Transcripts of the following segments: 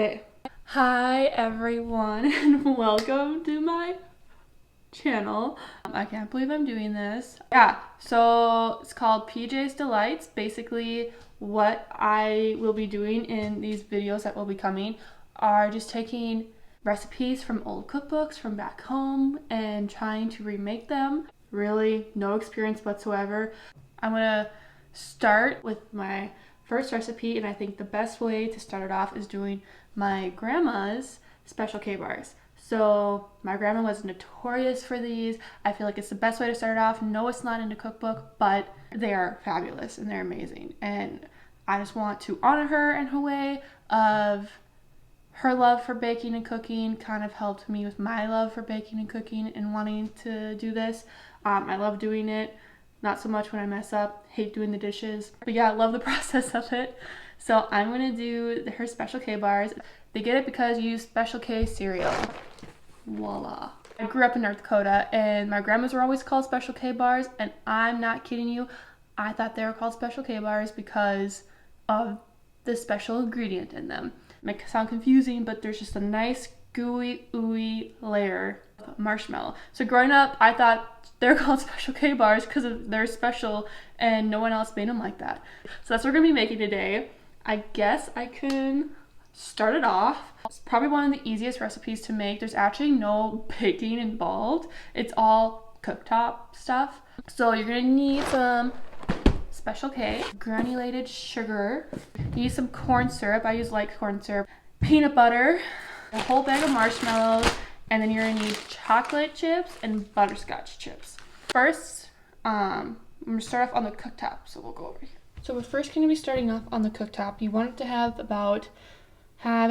Okay. Hi everyone and welcome to my channel. I can't believe I'm doing this. Yeah, so it's called PJ's Delights. Basically what I will be doing in these videos that will be coming are just taking recipes from old cookbooks from back home and trying to remake them. Really no experience whatsoever. I'm gonna start with my first recipe, and I think the best way to start it off is doing my grandma's Special K bars. So my grandma was notorious for these. I feel like it's the best way to start it off. No, it's not in the cookbook, but they are fabulous and they're amazing. And I just want to honor her in her way of her love for baking and cooking. Kind of helped me with my love for baking and cooking and wanting to do this. I love doing it. Not so much when I mess up. Hate doing the dishes. But yeah, I love the process of it. So I'm going to do her Special K bars. They get it because you use Special K cereal. Voila. I grew up in North Dakota and my grandmas were always called Special K bars, and I'm not kidding you. I thought they were called Special K bars because of the special ingredient in them. It might sound confusing, but there's just a nice gooey, ooey layer of marshmallow. So growing up, I thought they're called Special K bars because they're special and no one else made them like that. So that's what we're going to be making today. I guess I can start it off. It's probably one of the easiest recipes to make. There's actually no baking involved. It's all cooktop stuff. So you're going to need some Special K, granulated sugar, you need some corn syrup. I use light corn syrup, peanut butter, a whole bag of marshmallows, and then you're gonna need chocolate chips and butterscotch chips. First, I'm gonna start off on the cooktop, so we'll go over here. So we're first gonna be starting off on the cooktop. You want it to have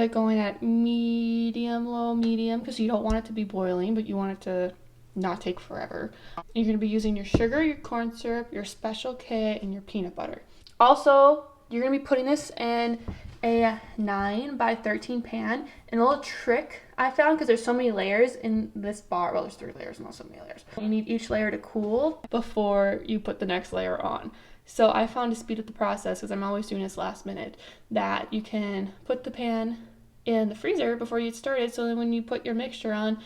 it going at medium, low, medium, because you don't want it to be boiling, but you want it to not take forever. You're going to be using your sugar, your corn syrup, your Special K, and your peanut butter. Also, you're going to be putting this in a 9 by 13 pan. And a little trick I found, because there's so many layers in this bar, well, there's 3 layers, not so many layers. You need each layer to cool before you put the next layer on. So I found, to speed up the process, because I'm always doing this last minute, that you can put the pan in the freezer before you get started, so then when you put your mixture on,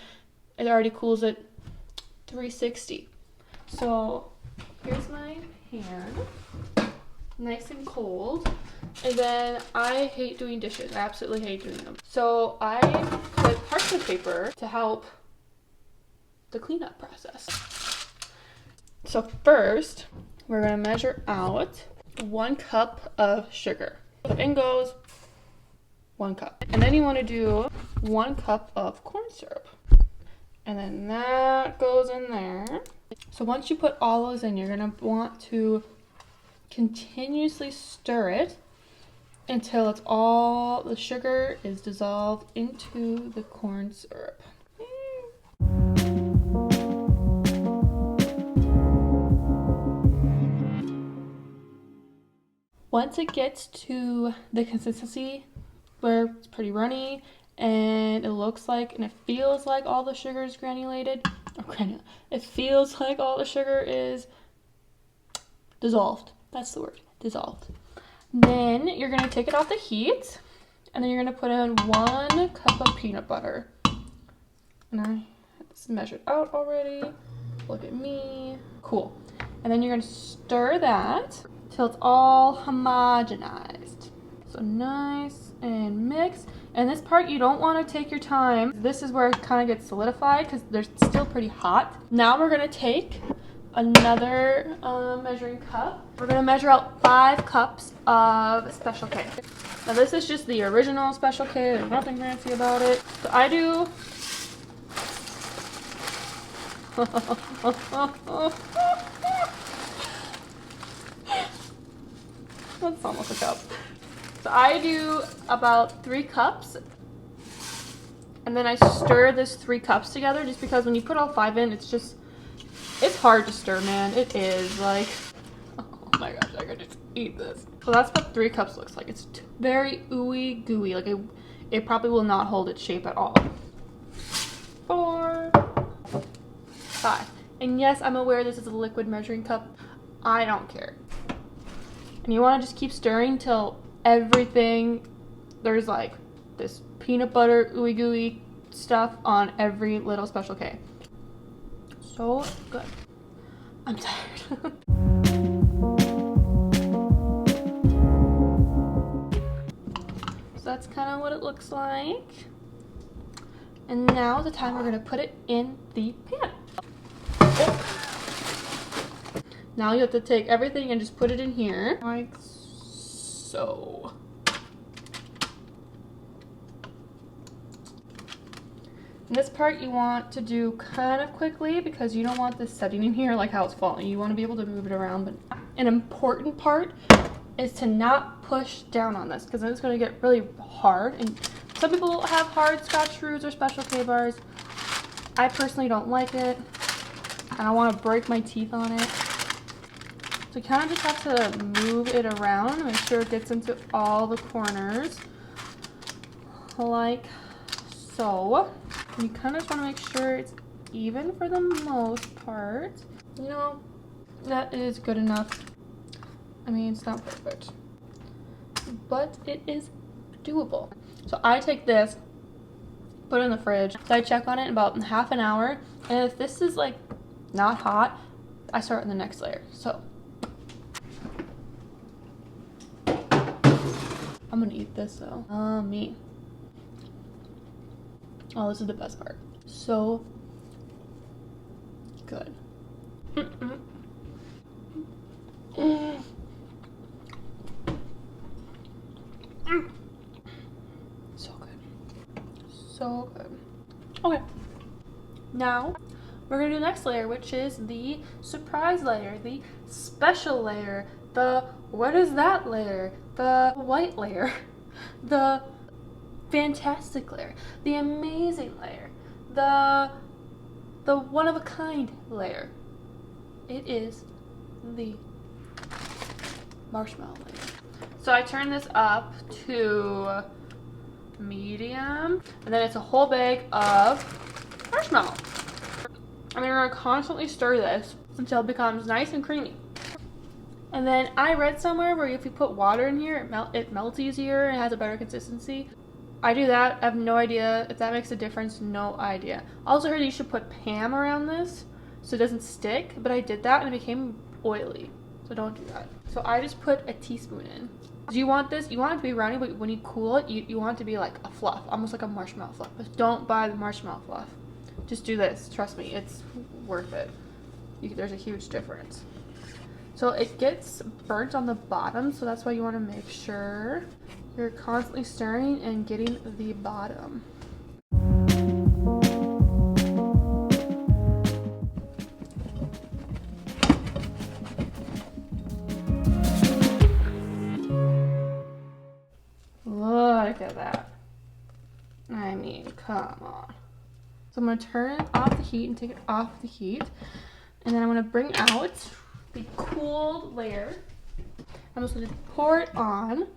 it already cools at 360. So here's my pan, nice and cold. And then I hate doing dishes. I absolutely hate doing them. So I put parchment paper to help the cleanup process. So first, we're gonna measure out 1 cup of sugar. In goes 1 cup. And then you wanna do 1 cup of corn syrup. And then that goes in there. So once you put all those in, you're gonna want to continuously stir it until it's all the sugar is dissolved into the corn syrup. Once it gets to the consistency where it's pretty runny, and it looks like and it feels like all the sugar is granulated. It feels like all the sugar is dissolved. That's the word, dissolved. Then you're gonna take it off the heat, and then you're gonna put in 1 cup of peanut butter. And I have this measured out already. Look at me. Cool. And then you're gonna stir that till it's all homogenized. So nice and mix. And this part, you don't want to take your time. This is where it kind of gets solidified because they're still pretty hot. Now we're going to take another measuring cup. We're going to measure out 5 cups of Special K. Now this is just the original Special K. There's nothing fancy about it. So I do... That's almost a cup. So I do about 3 cups, and then I stir this 3 cups together, just because when you put all 5 in, it's hard to stir, man. It is like, oh my gosh, I could just eat this. So that's what 3 cups looks like. It's very ooey gooey, like it probably will not hold its shape at all. 4, 5. And yes, I'm aware this is a liquid measuring cup. I don't care. And you want to just keep stirring till everything, there's like this peanut butter ooey gooey stuff on every little Special K. So good. I'm tired. So that's kind of what it looks like. And now the time we're going to put it in the pan. Oh. Now you have to take everything and just put it in here, like so. And this part you want to do kind of quickly because you don't want this setting in here like how it's falling. You want to be able to move it around. But an important part is to not push down on this because then it's going to get really hard. And some people have hard Scotch screws or Special K bars. I personally don't like it. I don't want to break my teeth on it. So you kind of just have to move it around, make sure it gets into all the corners, like so. And you kind of just want to make sure it's even for the most part. You know, that is good enough. I mean, it's not perfect, but it is doable. So I take this, put it in the fridge. So I check on it in about half an hour. And if this is like not hot, I start on the next layer. So I'm gonna eat this though. Me. Oh, this is the best part. So good. So good. So good. Okay. Now we're gonna do the next layer, which is the surprise layer, the special layer, the what is that layer, the white layer, the fantastic layer, the amazing layer, the one of a kind layer. It is the marshmallow layer. So I turn this up to medium, and then it's a whole bag of marshmallow. And you're gonna constantly stir this until it becomes nice and creamy. And then I read somewhere where if you put water in here, it melts easier and has a better consistency. I do that. I have no idea if that makes a difference. No idea. I also heard you should put Pam around this so it doesn't stick, but I did that and it became oily. So don't do that. So I just put a teaspoon in. Do you want this? You want it to be runny, but when you cool it, you want it to be like a fluff, almost like a marshmallow fluff. But don't buy the marshmallow fluff. Just do this. Trust me, it's worth it. There's a huge difference. So it gets burnt on the bottom, so that's why you want to make sure you're constantly stirring and getting the bottom. Look at that. I mean, come on. So I'm going to turn it off the heat and take it off the heat. And then I'm going to bring out the cooled layer. I'm just going to pour it on.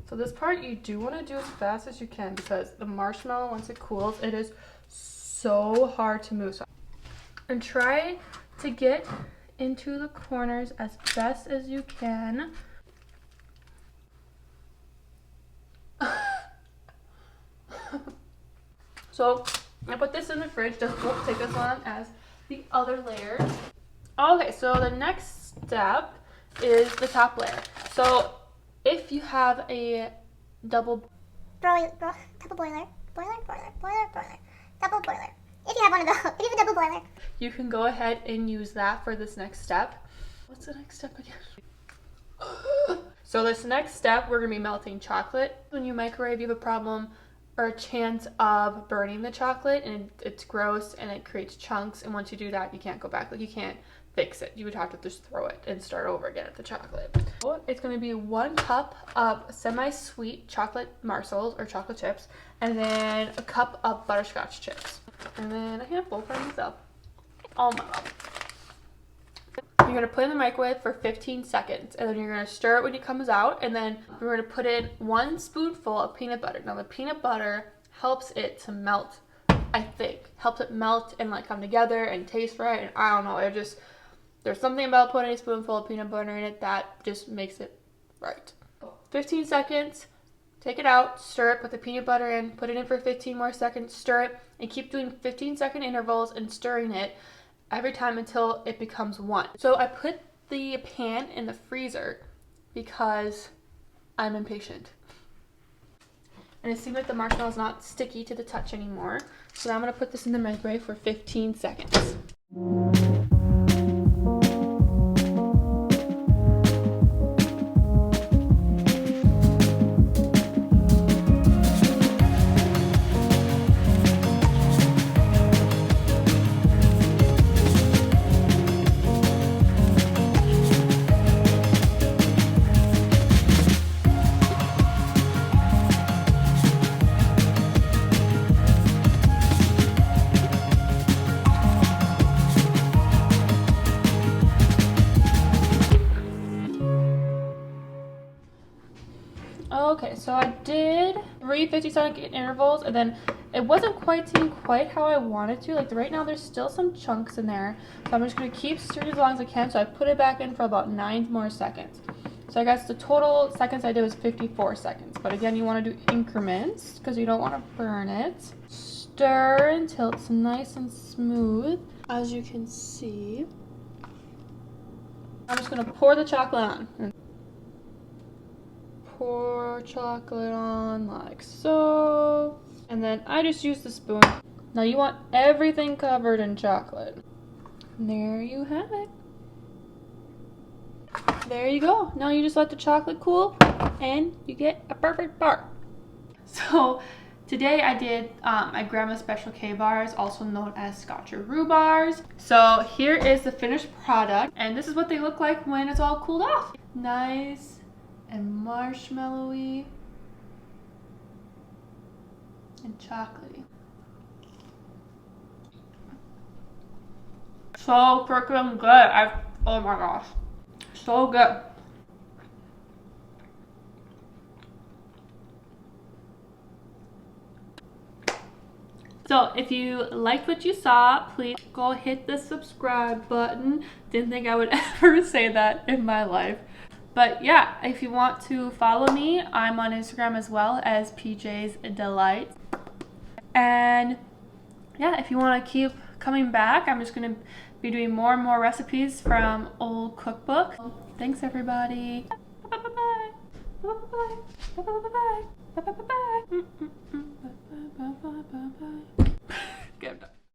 So this part you do want to do as fast as you can because the marshmallow, once it cools, it is so hard to move. And try to get into the corners as best as you can. So I put this in the fridge, just won't take as long as the other layer. Okay, so the next step is the top layer. So if you have a double boiler, double boiler. If you have one of those, if you have a double boiler, you can go ahead and use that for this next step. What's the next step again? So this next step, we're gonna be melting chocolate. When you microwave, you have a problem or a chance of burning the chocolate, and it's gross and it creates chunks. And once you do that, you can't go back. Like, you can't fix it. You would have to just throw it and start over again at the chocolate. It's going to be 1 cup of semi-sweet chocolate Marshalls or chocolate chips, and then a cup of butterscotch chips, and then a handful for myself. Oh my god. You're going to put it in the microwave for 15 seconds, and then you're going to stir it when it comes out, and then we're going to put in 1 spoonful of peanut butter. Now the peanut butter helps it to melt, I think. Helps it melt and like come together and taste right, and I don't know, there's something about putting a spoonful of peanut butter in it that just makes it Right. 15 seconds. Take it out, stir it, put the peanut butter in, put it in for 15 more seconds, stir it, and keep doing 15-second intervals and stirring it every time until it becomes one. So I put the pan in the freezer because I'm impatient. And it seems like the marshmallow is not sticky to the touch anymore. So now I'm going to put this in the microwave for 15 seconds. Okay, so I did 3 50-second intervals, and then it wasn't quite seeming quite how I wanted to. Like right now there's still some chunks in there, so I'm just going to keep stirring as long as I can. So I put it back in for about 9 more seconds. So I guess the total seconds I did was 54 seconds, but again you want to do increments because you don't want to burn it. Stir until it's nice and smooth, as you can see. I'm just going to pour the chocolate on. Pour chocolate on like so, and then I just use the spoon. Now you want everything covered in chocolate. And there you have it. There you go. Now you just let the chocolate cool and you get a perfect bar. So today I did my grandma's special K bars, also known as Scotcheroo bars. So here is the finished product, and this is what they look like when it's all cooled off. Nice and marshmallowy and chocolatey. So freaking good. Oh my gosh, so good. So if you liked what you saw, please go hit the subscribe button. Didn't think I would ever say that in my life. But yeah, if you want to follow me, I'm on Instagram as well as PJ's Delights. And yeah, if you want to keep coming back, I'm just going to be doing more and more recipes from old cookbook. Thanks everybody. Bye-bye. Bye-bye. Bye-bye. Bye-bye. Bye-bye. Bye-bye. Bye-bye. Bye-bye. Bye-bye. Bye-bye. Bye-bye. Bye-bye. Bye-bye. Bye-bye.